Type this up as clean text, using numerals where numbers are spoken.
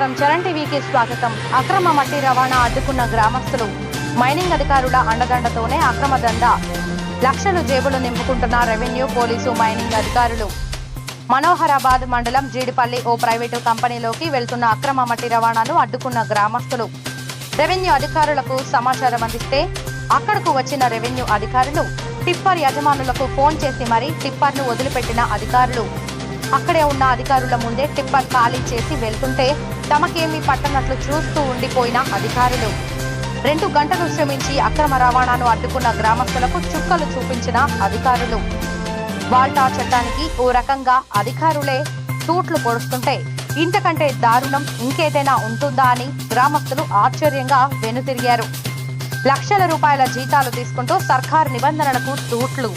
నమస్కారం. చరణ్ టీవీకి స్వాగతం. అక్రమ మట్టి రవాణా అడ్డుకున్న గ్రామస్తులు మైనింగ్ అధికారుల అండదండతోనే అక్రమ దందా లక్షలు జేబులు నింపుకుంటున్న రెవెన్యూ, పోలీసు, మైనింగ్ అధికారులు. మనోహరాబాద్ మండలం జీడిపల్లి ఓ ప్రైవేటు కంపెనీలోకి వెళ్తున్న అక్రమ మట్టి రవాణాను అడ్డుకున్న గ్రామస్తులు రెవెన్యూ అధికారులకు సమాచారం అందిస్తే అక్కడకు వచ్చిన రెవెన్యూ అధికారులు టిప్పర్ యజమానులకు ఫోన్ చేసి మరీ టిప్పర్ను వదిలిపెట్టిన అధికారులు అక్కడే ఉన్న అధికారుల ముందే టిప్పర్ ఖాళీ చేసి వెళ్తుంటే తమకేమీ పట్టనట్లు చూస్తూ ఉండిపోయిన అధికారులు 2 గంటలు శ్రమించి అక్రమ రవాణాను అడ్డుకున్న గ్రామస్తులకు చుక్కలు చూపించిన అధికారులు. వాల్టా చట్టానికి ఓ రకంగా అధికారులే తూట్లు పొడుస్తుంటే ఇంతకంటే దారుణం ఇంకేదైనా ఉంటుందా అని గ్రామస్తులు ఆశ్చర్యంగా వెనుతిరిగారు. లక్షల రూపాయల జీతాలు తీసుకుంటూ సర్కారు నిబంధనలకు తూట్లు.